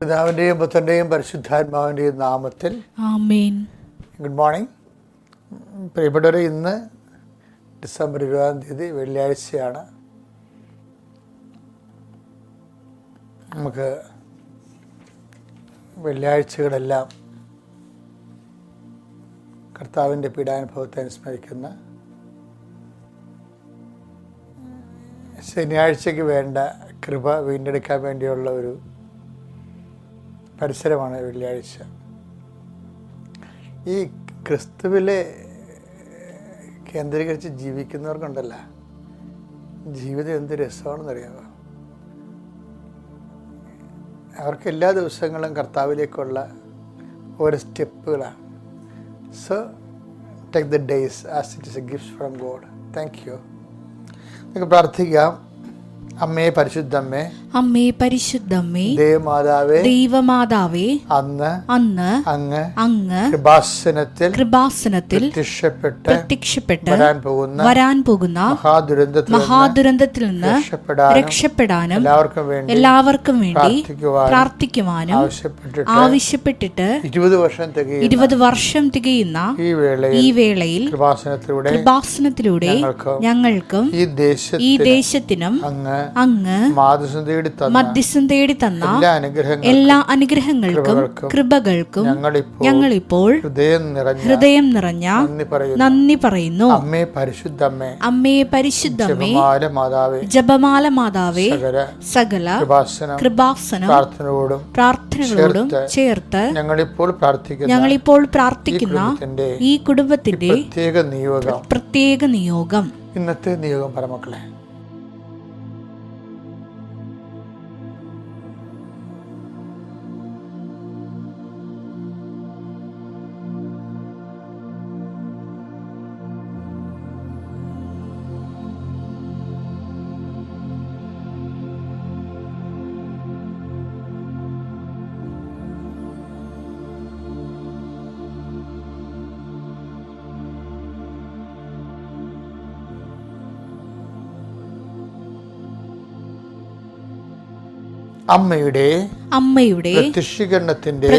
പിതാവിൻ്റെയും പുത്രൻ്റെയും പരിശുദ്ധാത്മാവിൻ്റെയും നാമത്തിൽ ആമേൻ. ഗുഡ് മോർണിംഗ് പ്രിയപ്പെട്ടവരെ. ഇന്ന് ഡിസംബർ 20 വെള്ളിയാഴ്ചയാണ്. നമുക്ക് വെള്ളിയാഴ്ചകളെല്ലാം കർത്താവിൻ്റെ പീഡാനുഭവത്തെ അനുസ്മരിക്കുന്ന, ശനിയാഴ്ചയ്ക്ക് വേണ്ട കൃപ വീണ്ടെടുക്കാൻ വേണ്ടിയുള്ള ഒരു പരിസരമാണ് വെള്ളിയാഴ്ച. ഈ ക്രിസ്തുവിലെ കേന്ദ്രീകരിച്ച് ജീവിക്കുന്നവർക്കുണ്ടല്ല, ജീവിതം എന്ത് രസമാണെന്നറിയാമോ? അവർക്ക് എല്ലാ ദിവസങ്ങളും കർത്താവിലേക്കുള്ള ഓരോ സ്റ്റെപ്പുകളാണ്. So take the days as it is a gift from God. Thank you. നമുക്ക് പ്രാർത്ഥിക്കാം. അമ്മേ പരിശുദ്ധമ്മേ, അമ്മേ പരിശുദ്ധമ്മേ, ദേവമാതാവേ, ദൈവമാതാവേ, അന്ന് അങ്ങ് കൃപാസനത്തിൽ പ്രത്യക്ഷപ്പെട്ട് വരാൻ പോകുന്ന മഹാദുരന്തത്തിൽ നിന്ന് രക്ഷപ്പെടാനും എല്ലാവർക്കും വേണ്ടി പ്രാർത്ഥിക്കുവാനും ആവശ്യപ്പെട്ടിട്ട് 20 വർഷം തികയുന്ന ഈ വേളയിൽ കൃപാസനത്തിലൂടെ ഞങ്ങൾക്കും ഈ ദേശത്തിനും അങ്ങ് മധ്യസ്ഥം തേടി തന്ന എല്ലാ അനുഗ്രഹങ്ങൾക്കും കൃപകൾക്കും ഞങ്ങളിപ്പോൾ ഹൃദയം നിറഞ്ഞ നന്ദി പറയുന്നു. അമ്മേ പരിശുദ്ധമ്മേ, ജപമാല മാതാവേ, സകല കൃപാസനം പ്രാർത്ഥനകളോടും ചേർത്ത് ഞങ്ങളിപ്പോൾ പ്രാർത്ഥിക്കുന്ന ഈ കുടുംബത്തിന്റെ പ്രത്യേക നിയോഗം. ഇന്നത്തെ നിയോഗം പരമക്കളെ, അമ്മയുടെ പ്രത്യക്ഷീകരണത്തിന്റെ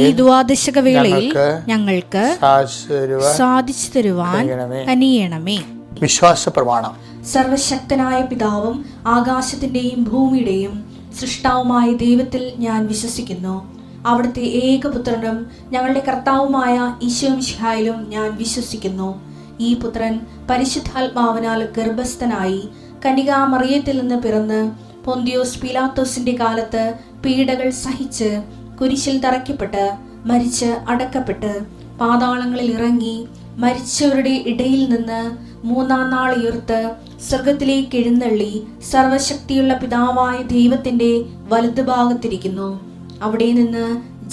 ഈ ദ്വാദശക വേളയിൽ ഞങ്ങൾക്ക് സാധിച്ചു തരുവാൻ കനിയണമേ. വിശ്വാസ പ്രമാണം. സർവശക്തനായ പിതാവും ആകാശത്തിന്റെയും ഭൂമിയുടെയും സൃഷ്ടാവുമായ ദൈവത്തിൽ ഞാൻ വിശ്വസിക്കുന്നു. അവിടുത്തെ ഏകപുത്രനും ഞങ്ങളുടെ കർത്താവുമായ ഈശോമിശിഹായിലും ഞാൻ വിശ്വസിക്കുന്നു. ഈ പുത്രൻ പരിശുദ്ധാത്മാവിനാൽ ഗർഭസ്ഥനായി കന്യകാമറിയത്തിൽ നിന്ന് പിറന്ന് പൊന്തിയോസ് പീലാത്തോസിന്റെ കാലത്ത് പീഡകൾ സഹിച്ച് കുരിശിൽ തറയ്ക്കപ്പെട്ട് മരിച്ച് അടക്കപ്പെട്ട് പാതാളങ്ങളിൽ ഇറങ്ങി മരിച്ചവരുടെ ഇടയിൽ നിന്ന് 3-ാം നാൾ ഉയർത്ത് സ്വർഗത്തിലേക്ക് എഴുന്നള്ളി സർവശക്തിയുള്ള പിതാവായ ദൈവത്തിന്റെ വലതുഭാഗത്തിരിക്കുന്നു. അവിടെ നിന്ന്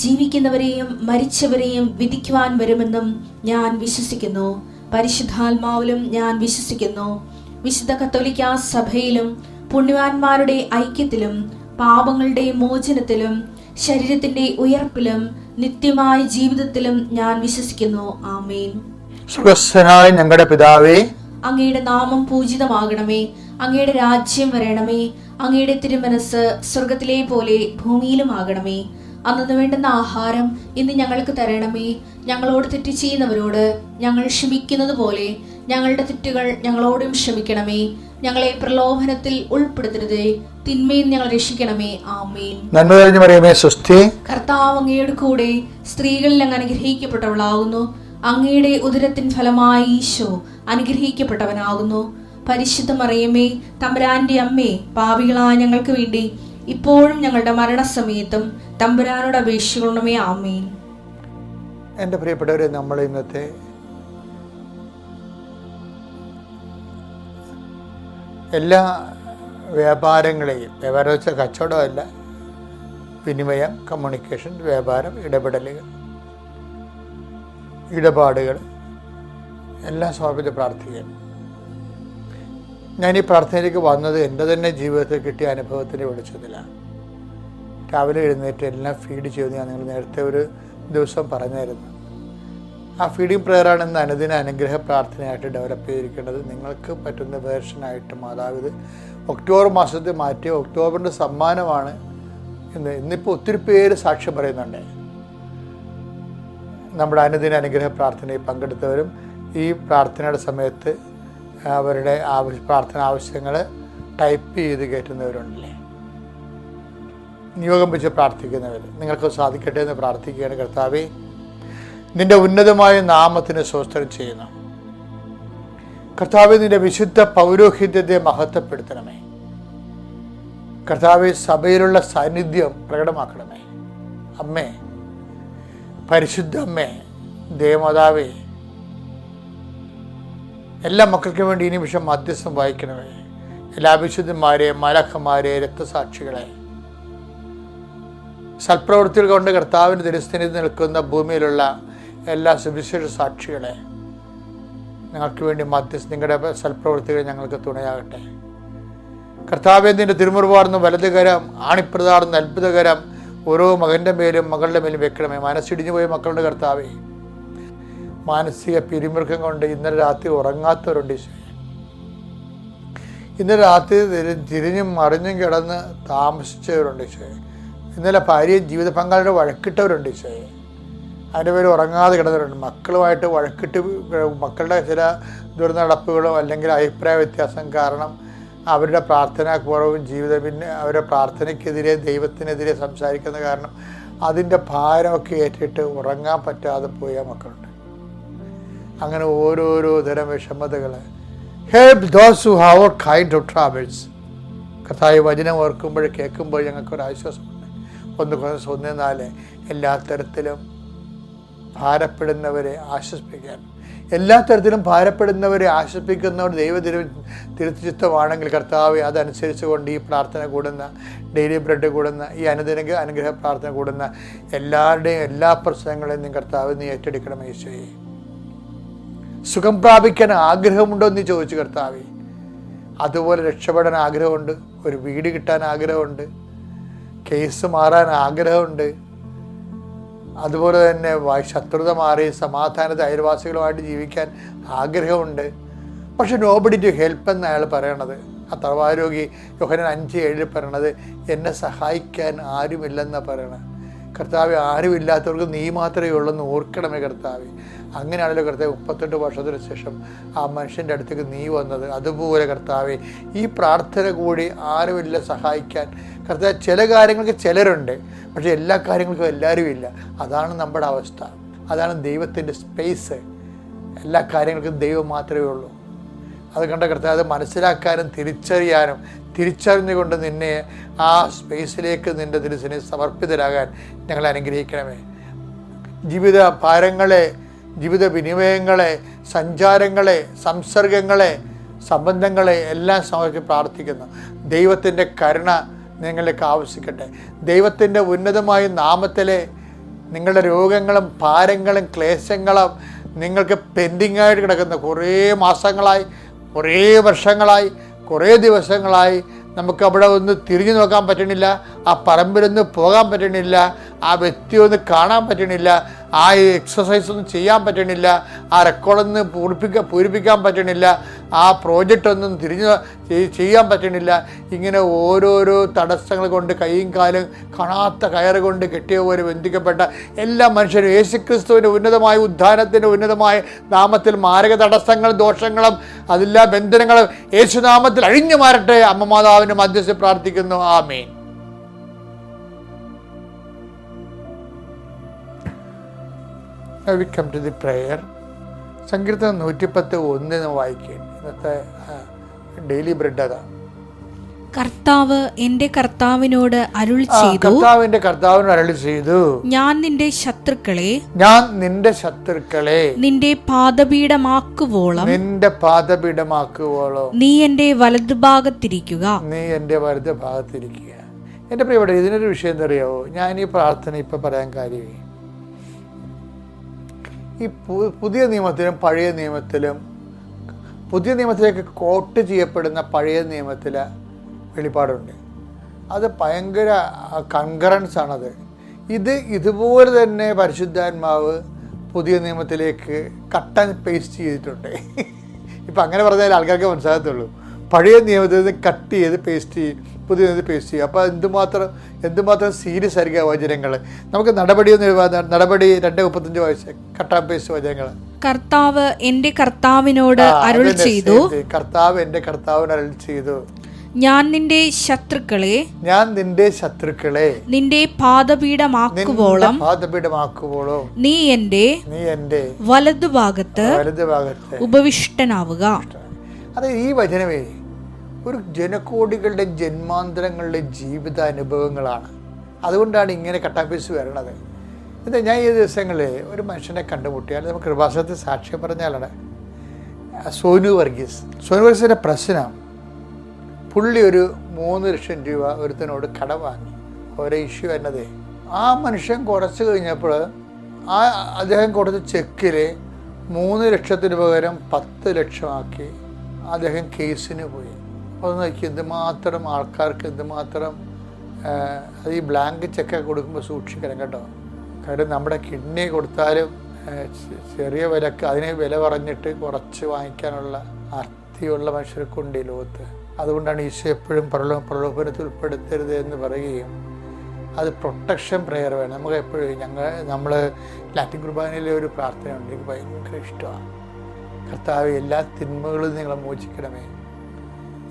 ജീവിക്കുന്നവരെയും മരിച്ചവരെയും വിധിക്കുവാൻ വരുമെന്നും ഞാൻ വിശ്വസിക്കുന്നു. പരിശുദ്ധാത്മാവിലും ഞാൻ വിശ്വസിക്കുന്നു. വിശുദ്ധ കത്തോലിക്കാ സഭയിലും പുണ്യവാന്മാരുടെ ഐക്യത്തിലും പാപങ്ങളുടെ മോചനത്തിലും ശരീരത്തിന്റെ ഉയർപ്പിലും നിത്യമായ ജീവിതത്തിലും ഞാൻ വിശ്വസിക്കുന്നു. ആമേൻ. സ്വർഗ്ഗസ്ഥനായ ഞങ്ങളുടെ പിതാവേ, അങ്ങയുടെ നാമം പൂജിതമാകണമേ. അങ്ങയുടെ രാജ്യം വരണമേ. അങ്ങയുടെ തിരുമനസ് സ്വർഗത്തിലെ പോലെ ഭൂമിയിലും ആകണമേ. അന്നു വേണ്ടുന്ന ആഹാരം ഇന്ന് ഞങ്ങൾക്ക് തരണമേ. ഞങ്ങളോട് തെറ്റ് ചെയ്യുന്നവരോട് ഞങ്ങൾ ക്ഷമിക്കുന്നത് പോലെ ഞങ്ങളുടെ തെറ്റുകൾ ഞങ്ങളോടും ക്ഷമിക്കണമേ. ഞങ്ങളെ പ്രലോഭനത്തിൽ ഉൾപ്പെടുത്തരുതേ, തിന്മയിൽ ഞങ്ങൾ രക്ഷിക്കണമേ. ആമേൻ. നന്മ നിറഞ്ഞ മറിയമേ, സ്വസ്തി. കർത്താവ് അങ്ങയുടെ കൂടെ സ്ത്രീകളിൽ അങ്ങ് അനുഗ്രഹിക്കപ്പെട്ടവളാകുന്നു. അങ്ങയുടെ ഉദരത്തിൻ ഫലമായി ഈശോ അനുഗ്രഹിക്കപ്പെട്ടവനാകുന്നു. പരിശുദ്ധ മറിയമേ, തമ്പുരാന്റെ അമ്മേ, പാപികളായ ഞങ്ങൾക്ക് വേണ്ടി ഇപ്പോഴും ഞങ്ങളുടെ മരണസമയത്തും തമ്പുരാനോട് അപേക്ഷിക്കണമേ. ആമേൻ. എൻ്റെ പ്രിയപ്പെട്ടവരെ, നമ്മൾ ഇന്നത്തെ എല്ലാ വ്യാപാരങ്ങളെയും, വ്യാപാരം വെച്ചാൽ കച്ചവടമല്ല, വിനിമയം, കമ്മ്യൂണിക്കേഷൻ, വ്യാപാരം, ഇടപാടുകൾ എല്ലാം സമർപ്പിച്ച് പ്രാർത്ഥിക്കുകയാണ്. ഞാൻ ഈ പ്രാർത്ഥനയിലേക്ക് വന്നത് എൻ്റെ തന്നെ ജീവിതത്തിൽ കിട്ടിയ അനുഭവത്തിൻ്റെ വെളിച്ചത്തിലാണ്. രാവിലെ എഴുന്നേറ്റ് എല്ലാം ഫീഡ് ചെയ്യുമെന്ന് ഞാൻ നിങ്ങൾ നേരത്തെ ഒരു ദിവസം പറഞ്ഞായിരുന്നു. ആ ഫീഡിങ് പ്രെയറാണ് ഇന്ന് അനുദിന അനുഗ്രഹ പ്രാർത്ഥനയായിട്ട് ഡെവലപ്പ് ചെയ്തിരിക്കേണ്ടത്. നിങ്ങൾക്ക് പറ്റുന്ന വേർഷനായിട്ട് മാതാവ് ഇത് ഒക്ടോബർ മാസത്തിൽ മാറ്റി ഒക്ടോബറിൻ്റെ സമ്മാനമാണ് ഇന്നിപ്പോൾ ഒത്തിരി പേര് സാക്ഷ്യം പറയുന്നുണ്ട്. നമ്മുടെ അനുദിന അനുഗ്രഹ പ്രാർത്ഥനയിൽ പങ്കെടുത്തവരും ഈ പ്രാർത്ഥനയുടെ സമയത്ത് അവരുടെ പ്രാർത്ഥന ആവശ്യങ്ങൾ ടൈപ്പ് ചെയ്ത് കയറ്റുന്നവരുണ്ടല്ലേ. നിയോഗം വെച്ച് പ്രാർത്ഥിക്കുന്നവർ, നിങ്ങൾക്ക് സാധിക്കട്ടെ എന്ന് പ്രാർത്ഥിക്കുകയാണ്. കർത്താവേ, നിന്റെ ഉന്നതമായ നാമത്തിന് സ്വസ്ത്രം ചെയ്യുന്നു. കർത്താവേ, നിന്റെ വിശുദ്ധ പൗരോഹിത്യത്തെ മഹത്വപ്പെടുത്തണമേ. കർത്താവേ, സഭയിലുള്ള സാന്നിധ്യം പ്രകടമാക്കണമേ. അമ്മേ, പരിശുദ്ധ അമ്മേ, ദേവമാതാവേ, എല്ലാ മക്കൾക്കും വേണ്ടി ഈ നിമിഷം മധ്യസ്ഥം വഹിക്കണമേ. എല്ലാ വിശുദ്ധന്മാരെ, മലക്കന്മാരെ, രക്തസാക്ഷികളെ, സൽപ്രവൃത്തികൾ കൊണ്ട് കർത്താവിൻ്റെ തിരുസ്ഥനിൽ നിൽക്കുന്ന ഭൂമിയിലുള്ള എല്ലാ സുവിശേഷ സാക്ഷികളെ ഞങ്ങൾക്ക് വേണ്ടി നിങ്ങളുടെ സൽപ്രവൃത്തികൾ ഞങ്ങൾക്ക് തുണയാകട്ടെ. കർത്താവേ, നിന്റെ തിരുമുറുവാർന്ന വലതുകരം, ആണിപ്രതാർന്ന അത്ഭുതകരം ഓരോ മകൻ്റെ മേലും മകളുടെ മേലും വെക്കണമേ. മനസ്സിടിഞ്ഞു പോയ മക്കളുടെ കർത്താവേ, മാനസിക പിരിമുറുക്കം കൊണ്ട് ഇന്നലെ രാത്രി ഉറങ്ങാത്തവരുണ്ട് ഈശോയെ. ഇന്നലെ രാത്രി തിരിഞ്ഞും മറിഞ്ഞും കിടന്ന് താമസിച്ചവരുണ്ട് ഈശോയെ. ഇന്നലെ ഭാര്യയും ജീവിത പങ്കാളിയുടെ വഴക്കിട്ടവരുണ്ട് ഈശോയെ. അതിൻ്റെ പേര് ഉറങ്ങാതെ കിടന്നവരുണ്ട്. മക്കളുമായിട്ട് വഴക്കിട്ട് മക്കളുടെ ചില ദുർനടപ്പുകളോ അല്ലെങ്കിൽ അഭിപ്രായ വ്യത്യാസം കാരണം അവരുടെ പ്രാർത്ഥനാക്കുറവും പിന്നെ അവരുടെ പ്രാർത്ഥനയ്ക്കെതിരെ ദൈവത്തിനെതിരെ സംസാരിക്കുന്ന കാരണം അതിൻ്റെ ഭാരമൊക്കെ ഏറ്റിട്ട് ഉറങ്ങാൻ പറ്റാതെ പോയ മക്കളുണ്ട്. അങ്ങനെ ഓരോരോ തരം വിഷമതകൾ. Help those who have all kind of travels. കർത്താവ് വചനം ഓർക്കുമ്പോൾ കേൾക്കുമ്പോൾ ഞങ്ങൾക്കൊരാശ്വാസമുണ്ട്. 1:4 എല്ലാ തരത്തിലും ഭാരപ്പെടുന്നവരെ ആശ്വസിപ്പിക്കാൻ, എല്ലാ തരത്തിലും ഭാരപ്പെടുന്നവരെ ആശ്വസിപ്പിക്കുന്നവർ തിരുച്ചിത്തമാണെങ്കിൽ കർത്താവ് അതനുസരിച്ച് കൊണ്ട് ഈ പ്രാർത്ഥന കൂടുന്ന, ഡെയിലി ബ്രെഡ് കൂടുന്ന, ഈ അനുഗ്രഹ പ്രാർത്ഥന കൂടുന്ന എല്ലാവരുടെയും എല്ലാ പ്രശ്നങ്ങളെയും നീ കർത്താവ് നീ ഏറ്റെടുക്കണം. ഈശോയെ, സുഖം പ്രാപിക്കാൻ ആഗ്രഹമുണ്ടോ എന്ന് ചോദിച്ചു കർത്താവേ. അതുപോലെ രക്ഷപ്പെടാൻ ആഗ്രഹമുണ്ട്, ഒരു വീട് കിട്ടാൻ ആഗ്രഹമുണ്ട്, കേസ് മാറാൻ ആഗ്രഹമുണ്ട്, അതുപോലെ തന്നെ ശത്രുത മാറി സമാധാനത്തെ അയൽവാസികളുമായിട്ട് ജീവിക്കാൻ ആഗ്രഹമുണ്ട്. പക്ഷെ നോബഡി ടു ഹെൽപ്പ് എന്ന് അയാൾ പറയണത്, ആ തറവാരോഗി യോഹന്നാൻ 5:7 പറയണത്, എന്നെ സഹായിക്കാൻ ആരുമില്ലെന്നാണ് പറയണത്. കർത്താവ്, ആരുമില്ലാത്തവർക്ക് നീ മാത്രമേ ഉള്ളെന്ന് ഓർക്കണമേ കർത്താവ്. അങ്ങനെയാണല്ലോ കർത്താവ് 38 വർഷത്തിന് ശേഷം ആ മനുഷ്യൻ്റെ അടുത്തേക്ക് നീ വന്നത്. അതുപോലെ കർത്താവ്, ഈ പ്രാർത്ഥന കൂടി ആരുമില്ല സഹായിക്കാൻ. കർത്താവ്, ചില കാര്യങ്ങൾക്ക് ചിലരുണ്ട്, പക്ഷേ എല്ലാ കാര്യങ്ങൾക്കും എല്ലാവരും ഇല്ല. അതാണ് നമ്മുടെ അവസ്ഥ, അതാണ് ദൈവത്തിൻ്റെ സ്പേസ്. എല്ലാ കാര്യങ്ങൾക്കും ദൈവം മാത്രമേ ഉള്ളൂ. അത് കണ്ട കർത്താവ്, അത് മനസ്സിലാക്കാനും തിരിച്ചറിയാനും തിരിച്ചറിഞ്ഞുകൊണ്ട് നിന്നെ ആ സ്പേസിലേക്ക് നിൻ്റെ തിരുസിനെ സമർപ്പിതരാകാൻ ഞങ്ങളെ അനുഗ്രഹിക്കണമേ. ജീവിത ഭാരങ്ങളെ, ജീവിത വിനിമയങ്ങളെ, സഞ്ചാരങ്ങളെ, സംസർഗങ്ങളെ, സംബന്ധങ്ങളെ എല്ലാം സമർപ്പിച്ച് പ്രാർത്ഥിക്കുന്നു. ദൈവത്തിൻ്റെ കരുണ നിങ്ങളിലേക്ക് ആവശ്യിക്കട്ടെ. ദൈവത്തിൻ്റെ ഉന്നതമായ നാമത്തിലെ നിങ്ങളുടെ രോഗങ്ങളും ഭാരങ്ങളും ക്ലേശങ്ങളും നിങ്ങൾക്ക് പെൻഡിങ്ങായിട്ട് കിടക്കുന്ന കുറേ മാസങ്ങളായി, കുറേ വർഷങ്ങളായി, കുറേ ദിവസങ്ങളായി നമുക്ക് അവിടെ ഒന്ന് തിരിഞ്ഞു നോക്കാൻ പറ്റണില്ല, ആ പറമ്പിലൊന്ന് പോകാൻ പറ്റണില്ല, ആ വ്യക്തിയെ ഒന്ന് കാണാൻ പറ്റണില്ല, ആ എക്സസൈസ് ഒന്നും ചെയ്യാൻ പറ്റണില്ല, ആ റെക്കോർഡൊന്ന് പൂരിപ്പിക്കാൻ പറ്റണില്ല, ആ പ്രോജക്റ്റ് ഒന്നും ചെയ്യാൻ പറ്റണില്ല. ഇങ്ങനെ ഓരോരോ തടസ്സങ്ങൾ കൊണ്ട് കൈയും കാലും കാണാത്ത കയറ് കൊണ്ട് കെട്ടിയ പോലെ ബന്ധിക്കപ്പെട്ട എല്ലാ മനുഷ്യരും യേശുക്രിസ്തുവിൻ്റെ ഉന്നതമായ ഉദ്ധാനത്തിൻ്റെ ഉന്നതമായ നാമത്തിൽ മാരക തടസ്സങ്ങളും ദോഷങ്ങളും അതെല്ലാ ബന്ധനങ്ങളും യേശുനാമത്തിൽ അഴിഞ്ഞു മാറട്ടെ. അമ്മ മാതാവിൻ്റെ മധ്യസ്ഥ പ്രാർത്ഥിക്കുന്നു. ആമേൻ. We come to the prayer. സങ്കീർത്തനം 110:1 വായിക്കുകയാണ്. ഇന്നത്തെ ഡെയിലി ബ്രെഡ് അതാ. കർത്താവ് എന്റെ കർത്താവിനോട് അരുളി ചെയ്തു, ഞാൻ നിന്റെ ശത്രുക്കളെ നിന്റെ പാദപീഠമാക്കുവോളം നീ എന്റെ വലതുഭാഗത്തിരിക്കുക. എന്റെ പ്രിയപ്പെട്ട, ഇതിനൊരു വിഷയം എന്താ അറിയാവോ? ഞാൻ ഈ പ്രാർത്ഥന ഇപ്പൊ പറയാൻ കാര്യമേ, ഈ പുതിയ നിയമത്തിലും പഴയ നിയമത്തിലും, പുതിയ നിയമത്തിലേക്ക് കോട്ട് ചെയ്യപ്പെടുന്ന പഴയ നിയമത്തിലെ വെളിപ്പാടുണ്ട്. അത് ഭയങ്കര കൺകറൻസ് ആണത്. ഇതുപോലെ തന്നെ പരിശുദ്ധാത്മാവ് പുതിയ നിയമത്തിലേക്ക് കട്ട് ആൻഡ് പേസ്റ്റ് ചെയ്തിട്ടുണ്ട്. ഇപ്പം അങ്ങനെ പറഞ്ഞാൽ ആൾക്കാർക്ക് മനസ്സിലാകത്തുള്ളൂ. പഴയ നിയമത്തിൽ നിന്ന് കട്ട് ചെയ്ത് പേസ്റ്റ് ചെയ്യും, പുതിയ നിയമത്തിൽ പേസ്റ്റ് ചെയ്യും. അപ്പോൾ എന്തുമാത്രം സീരിയസ് ആയിരിക്കും ആ വചനങ്ങൾ. നമുക്ക് നടപടി 2:35 വായിച്ച കട്ടാ പേസ്റ്റ് വചനങ്ങൾ. കർത്താവ് എൻ്റെ കർത്താവിനോട് അരുൾ ചെയ്തു, കർത്താവ് എൻ്റെ കർത്താവിന് അരുൾ ചെയ്തു, ഞാൻ നിന്റെ ശത്രുക്കളെ നിന്റെ പാദപീഠമാക്കുവോളം നീ എൻ്റെ വലതുഭാഗത്ത് ഉപവിഷ്ടനാവുക. അതെ, ഈ വചനമേ ഒരു ജനകോടികളുടെ ജന്മാന്തരങ്ങളുടെ ജീവിതാനുഭവങ്ങളാണ്. അതുകൊണ്ടാണ് ഇങ്ങനെ കട്ടാപ്പീസ് വരണത്. എന്താ, ഞാൻ ഈ ദിവസങ്ങളിൽ ഒരു മനുഷ്യനെ കണ്ടുമുട്ടിയാൽ നമുക്ക് കൃപാസനത്തിൽ സാക്ഷ്യം പറഞ്ഞാലാണ് സോനു വർഗീസിൻ്റെ പ്രശ്നം. പുള്ളി ഒരു 3 ലക്ഷം രൂപ ഒരുത്തനോട് കടം വാങ്ങി. ഓരോ ഇഷ്യൂ എന്നത്, ആ മനുഷ്യൻ കുറച്ച് കഴിഞ്ഞപ്പോൾ അദ്ദേഹം കൊടുത്ത ചെക്കിൽ 3 ലക്ഷത്തിന് പകരം 10 ലക്ഷമാക്കി അദ്ദേഹം കേസിന് പോയി. അപ്പോൾ നോക്കി എന്തുമാത്രം ആൾക്കാർക്ക് എന്തുമാത്രം അത് ഈ ബ്ലാങ്ക് ചെക്കൊക്കെ കൊടുക്കുമ്പോൾ സൂക്ഷിക്കണം കേട്ടോ. കാര്യം നമ്മുടെ കിഡ്നി കൊടുത്താലും ചെറിയ വിലക്ക് അതിന് വില പറഞ്ഞിട്ട് കുറച്ച് വാങ്ങിക്കാനുള്ള അർത്ഥിയുള്ള മനുഷ്യർക്കുണ്ട് ഈ ലോകത്ത്. അതുകൊണ്ടാണ് ഈശോ എപ്പോഴും പ്രലോഭനത്തിൽ ഉൾപ്പെടുത്തരുത് എന്ന് പറയുകയും അത് പ്രൊട്ടക്ഷൻ പ്രെയർ വേണം. നമുക്ക് എപ്പോഴും നമ്മൾ ലാറ്റിൻ കുർബാനയിലെ ഒരു പ്രാർത്ഥനയുണ്ട്, എനിക്ക് ഭയങ്കര ഇഷ്ടമാണ്. കർത്താവ്, എല്ലാ തിന്മകളും നിങ്ങളെ മോചിക്കണമേ,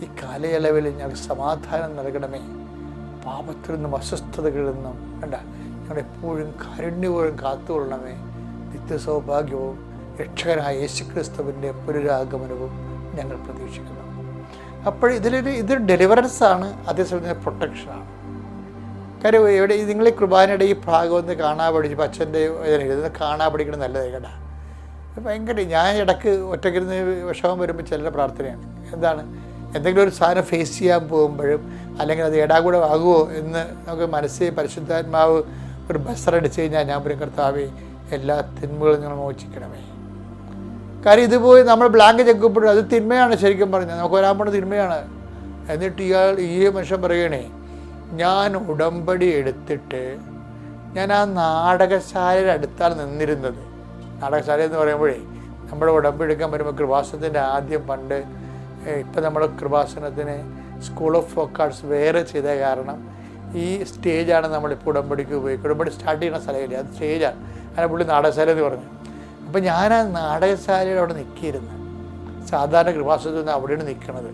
ഈ കാലയളവിൽ ഞങ്ങൾക്ക് സമാധാനം നൽകണമേ, പാപത്തിൽ നിന്നും അസ്വസ്ഥതകളിൽ നിന്നും ഞങ്ങളെപ്പോഴും കാരുണ്യപൂർവ്വം കാത്തുകൊള്ളണമേ. നിത്യസൗഭാഗ്യവും രക്ഷകനായ യേശുക്രിസ്തുവിൻ്റെ പുനരാഗമനവും ഞങ്ങൾ പ്രതീക്ഷിക്കുന്നു. അപ്പോൾ ഇതൊരു ഡെലിവറൻസാണ്, അതേസമയം പ്രൊട്ടക്ഷനാണ്. കാര്യം നിങ്ങൾ ഈ കുർബാനയുടെ ഈ ഭാഗം ഒന്ന് കാണാൻ പഠിച്ചു, അച്ഛൻ്റെ ഇതൊന്ന് കാണാൻ പഠിക്കണം നല്ലതായി കേട്ടാ. ഭയങ്കര ഞാൻ ഇടയ്ക്ക് ഒറ്റയ്ക്കിരുന്ന് വിഷമം വരുമ്പോൾ ചിലരുടെ പ്രാർത്ഥനയാണ്. എന്താണ്, എന്തെങ്കിലും ഒരു സാധനം ഫേസ് ചെയ്യാൻ പോകുമ്പോഴും അല്ലെങ്കിൽ അത് ഏടാകൂടെ ആകുമോ എന്ന് നമുക്ക് മനസ്സിൽ പരിശുദ്ധാത്മാവ് ഒരു ബസറടിച്ച് കഴിഞ്ഞാൽ ഞാൻ പറയും, കർത്താവേ, എല്ലാ തിന്മകളും നിങ്ങൾ മോചിക്കണമേ. കാര്യം ഇതുപോയി നമ്മൾ ബ്ലാങ്ക് ചെക്കുമ്പോഴും അത് തിന്മയാണ്. ശരിക്കും പറഞ്ഞാൽ നമുക്ക് വരാൻ പോണ തിന്മയാണ്. എന്നിട്ട് ഈ മനുഷ്യൻ പറയണേ, ഞാൻ ഉടമ്പടി എടുത്തിട്ട് ഞാൻ ആ നാടകശാലയുടെ അടുത്താണ് നിന്നിരുന്നത്. നാടകശാല എന്ന് പറയുമ്പോഴേ നമ്മുടെ ഉടമ്പടി എടുക്കാൻ വരുമ്പോൾ കൃപാസനത്തിൻ്റെ ആദ്യം പണ്ട്, ഇപ്പം നമ്മൾ കൃപാസനത്തിന് സ്കൂൾ ഓഫ് ഫോക്ക് ആർട്സ് വേറെ ചെയ്ത കാരണം ഈ സ്റ്റേജാണ് നമ്മളിപ്പോൾ ഉടമ്പടിക്ക് ഉപയോഗിക്കുക. ഉടമ്പടി സ്റ്റാർട്ട് ചെയ്യുന്ന സ്ഥലമില്ല, അത് സ്റ്റേജാണ്. അങ്ങനെ പുള്ളി നാടകശാല എന്ന് പറഞ്ഞു. അപ്പം ഞാൻ ആ നാടകശാലയുടെ അവിടെ നിൽക്കിയിരുന്നു. സാധാരണ കൃപാസനത്തിൽ നിന്ന് അവിടെയാണ് നിൽക്കുന്നത്.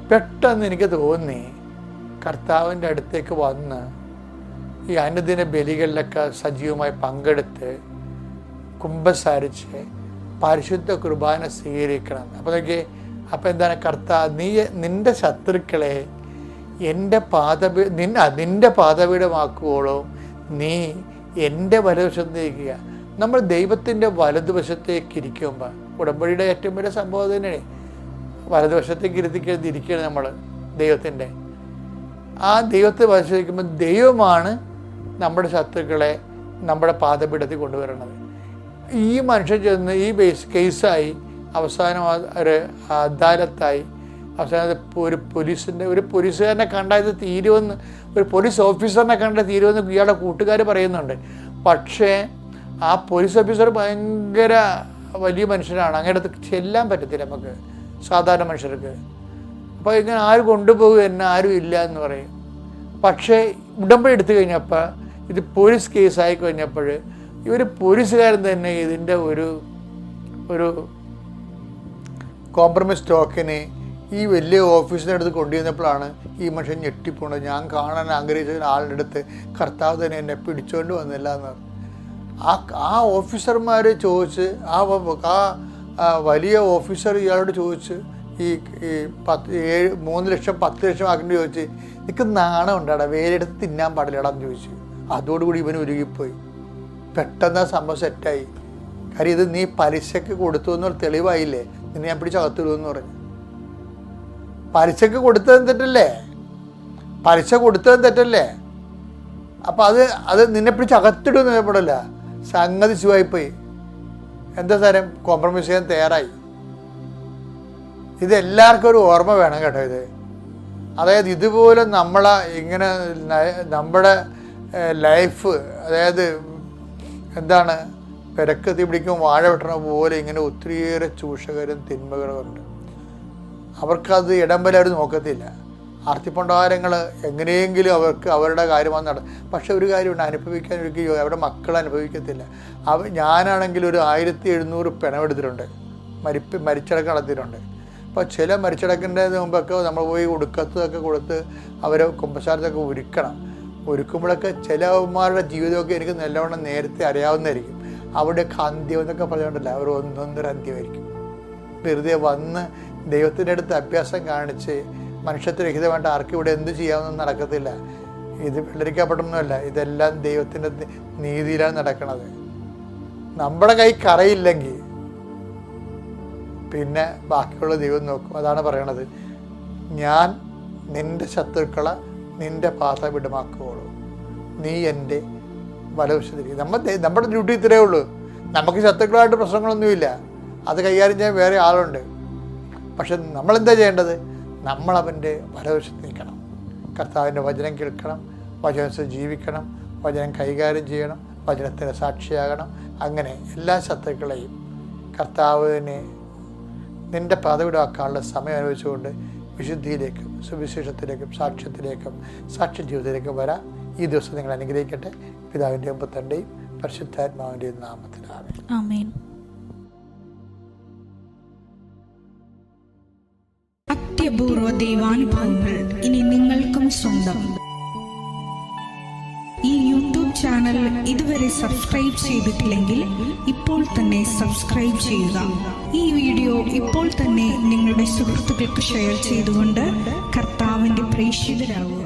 പെട്ടെന്ന് എനിക്ക് തോന്നി കർത്താവിൻ്റെ അടുത്തേക്ക് വന്ന് ഈ അനുദിന ബലികളിലൊക്കെ സജീവമായി പങ്കെടുത്ത് കുമ്പസാരിച്ച് പരിശുദ്ധ കുർബാന സ്വീകരിക്കണം. അപ്പോൾ എന്താണ്, കർത്താവ്, നിന്റെ ശത്രുക്കളെ നിന്റെ പാദപീഠമാക്കുവോളോ നീ എൻ്റെ വലതുവശത്തേക്കുക. നമ്മൾ ദൈവത്തിൻ്റെ വലതുവശത്തേക്ക് ഇരിക്കുമ്പോൾ, ഉടമ്പടിയുടെ ഏറ്റവും വലിയ സംഭവം തന്നെയാണ് വലതുവശത്തേക്ക് ഇരിക്കുകയാണ് നമ്മൾ ദൈവത്തിൻ്റെ. ആ ദൈവത്തെ വലതുവശിക്കുമ്പോൾ ദൈവമാണ് നമ്മുടെ ശത്രുക്കളെ നമ്മുടെ പാദപീഠത്തിൽ കൊണ്ടുവരുന്നത്. ഈ മനുഷ്യൻ ചെന്ന് ഈ കേസായി അവസാനം ഒരു അദാലത്തായി അവസാനം ഒരു പോലീസുകാരനെ കണ്ടാൽ ഇത് തീരുമെന്ന്, ഒരു പോലീസ് ഓഫീസറിനെ കണ്ടാൽ തീരുമെന്ന് ഇയാളുടെ കൂട്ടുകാർ പറയുന്നുണ്ട്. പക്ഷേ ആ പോലീസ് ഓഫീസർ ഭയങ്കര വലിയ മനുഷ്യനാണ്, അങ്ങോട്ട് ചെല്ലാൻ പറ്റത്തില്ല നമുക്ക് സാധാരണ മനുഷ്യർക്ക്. അപ്പോൾ ഇങ്ങനെ ആര് കൊണ്ടുപോകും എന്നെ, ആരും ഇല്ല എന്ന് പറയും. പക്ഷേ ഉടമ്പടി എടുത്തു കഴിഞ്ഞപ്പോൾ, ഇത് പോലീസ് കേസായി കഴിഞ്ഞപ്പോൾ ഇവർ പോലീസുകാരൻ തന്നെ ഇതിൻ്റെ ഒരു കോംപ്രമൈസ് ടോക്കന് ഈ വലിയ ഓഫീസിൻ്റെ അടുത്ത് കൊണ്ടുവന്നപ്പോഴാണ് ഈ മനുഷ്യൻ ഞെട്ടിപ്പോണത്. ഞാൻ കാണാൻ ആഗ്രഹിച്ച ആളുടെ അടുത്ത് കർത്താവ് തന്നെ എന്നെ പിടിച്ചുകൊണ്ട് വന്നില്ല എന്ന്. ആ ഓഫീസർമാർ ചോദിച്ച്, ആ വലിയ ഓഫീസർ ഇയാളോട് ചോദിച്ച്, ഈ 3 ലക്ഷം 10 ലക്ഷം ആക്കിയിട്ട് ചോദിച്ച്, നിനക്ക് നാണം ഉണ്ടാടാ, വേരെടുത്ത് തിന്നാൻ പാടില്ലടാന്ന് ചോദിച്ചു. അതോടുകൂടി ഇവന് ഉരുകിപ്പോയി. പെട്ടെന്ന് ആ സംഭവം സെറ്റായി. കാര്യം ഇത് നീ പലിശക്ക് കൊടുത്തു എന്നൊരു തെളിവായില്ലേ, നിന്നെ ഞാൻ പിടിച്ച് അകത്തിടുമെന്ന് പറഞ്ഞു. പലിശക്ക് കൊടുത്തതും തെറ്റല്ലേ, പലിശ കൊടുത്തതും തെറ്റല്ലേ. അപ്പം അത് നിന്നെ പിടിച്ച് അകത്തിടുമെന്ന് പറയപ്പെടില്ല. സംഗതി ശിവായിപ്പോയി. എന്താ സാരം, കോംപ്രമൈസ് ചെയ്യാൻ തയ്യാറായി. ഇതെല്ലാവർക്കും ഒരു ഓർമ്മ വേണം കേട്ടോ. ഇത് അതായത് ഇതുപോലെ ഇങ്ങനെ നമ്മുടെ ലൈഫ്, അതായത് എന്താണ്, പെരക്കത്തി പിടിക്കും വാഴ വെട്ടണ പോലെ ഇങ്ങനെ ഒത്തിരിയേറെ ചൂഷകരും തിന്മകളും ഉണ്ട്. അവർക്കത് ഇടംബലം അവർ നോക്കത്തില്ല. ആർത്തിപ്പണ്ടാരങ്ങൾ എങ്ങനെയെങ്കിലും അവർക്ക് അവരുടെ കാര്യമാണ് പക്ഷെ ഒരു കാര്യമുണ്ട്, അനുഭവിക്കാൻ ഒരിക്കലും അവരുടെ മക്കൾ അനുഭവിക്കത്തില്ല. ഞാനാണെങ്കിൽ ഒരു 1700 പിണമെടുത്തിട്ടുണ്ട്, മരിച്ചടക്കം നടത്തിയിട്ടുണ്ട്. അപ്പോൾ ചില മരിച്ചടക്കിൻ്റെ മുമ്പൊക്കെ നമ്മൾ പോയി ഉടുക്കത്തൊക്കെ കൊടുത്ത് അവരെ കുമ്പസാരത്തൊക്കെ ഒരുക്കുമ്പോഴൊക്കെ ചിലവന്മാരുടെ ജീവിതമൊക്കെ എനിക്ക് നല്ലവണ്ണം നേരത്തെ അറിയാവുന്നതായിരിക്കും. അവിടെയൊക്കെ അന്ത്യം എന്നൊക്കെ പറഞ്ഞുകൊണ്ടല്ല, അവർ ഒന്നൊന്നര അന്ത്യമായിരിക്കും. വെറുതെ വന്ന് ദൈവത്തിൻ്റെ അടുത്ത് അഭ്യാസം കാണിച്ച് മനുഷ്യത്വരഹിതമായിട്ട് ആർക്കും ഇവിടെ എന്ത് ചെയ്യാമെന്നും നടക്കത്തില്ല. ഇത് വെള്ളരിക്കപ്പെട്ടൊന്നുമല്ല, ഇതെല്ലാം ദൈവത്തിൻ്റെ നീതിയിലാണ് നടക്കുന്നത്. നമ്മുടെ കൈ കറയില്ലെങ്കിൽ പിന്നെ ബാക്കിയുള്ള ദൈവം നോക്കും. അതാണ് പറയണത്, ഞാൻ നിൻ്റെ ശത്രുക്കളെ നിൻ്റെ പാദപീഠമാക്കുകയുള്ളൂ, നീ എൻ്റെ വലവശത്തിരിക്കും. നമ്മുടെ ഡ്യൂട്ടി ഇത്രയേ ഉള്ളൂ. നമുക്ക് ശത്രുക്കളായിട്ട് പ്രശ്നങ്ങളൊന്നുമില്ല, അത് കൈകാര്യം ചെയ്യാൻ വേറെ ആളുണ്ട്. പക്ഷെ നമ്മളെന്താ ചെയ്യേണ്ടത്? നമ്മളവൻ്റെ വലവശത്ത് നിൽക്കണം, കർത്താവിൻ്റെ വചനം കേൾക്കണം, വചനത്തിൽ ജീവിക്കണം, വചനം കൈകാര്യം ചെയ്യണം, വചനത്തിന് സാക്ഷിയാകണം. അങ്ങനെ എല്ലാ ശത്രുക്കളെയും കർത്താവിനെ നിൻ്റെ പാതവിടാക്കാനുള്ള സമയം അനുഭവിച്ചുകൊണ്ട് വിശുദ്ധിയിലേക്കും സുവിശേഷത്തിലേക്കും സാക്ഷ്യത്തിലേക്കും സാക്ഷ്യ ജീവിതത്തിലേക്കും വരാം. ഈ ദിവസം നിങ്ങൾ അനുഗ്രഹിക്കട്ടെ. പിതാവിൻ്റെയും പുത്രൻ്റെയും പരിശുദ്ധാത്മാവിൻ്റെയും നാമത്തിൽ ആമേൻ. അത്യപൂർവ ദൈവാനുഭവങ്ങൾ ഇനി നിങ്ങൾക്കും സ്വന്തം. ഈ യൂട്യൂബ് ചാനൽ ഇതുവരെ സബ്സ്ക്രൈബ് ചെയ്തിട്ടില്ലെങ്കിൽ ഇപ്പോൾ തന്നെ സബ്സ്ക്രൈബ് ചെയ്യുക. ഈ വീഡിയോ ഇപ്പോൾ തന്നെ നിങ്ങളുടെ സുഹൃത്തുക്കൾക്ക് ഷെയർ ചെയ്തുകൊണ്ട് കർത്താവിൻ്റെ പ്രേക്ഷിതരാകുക.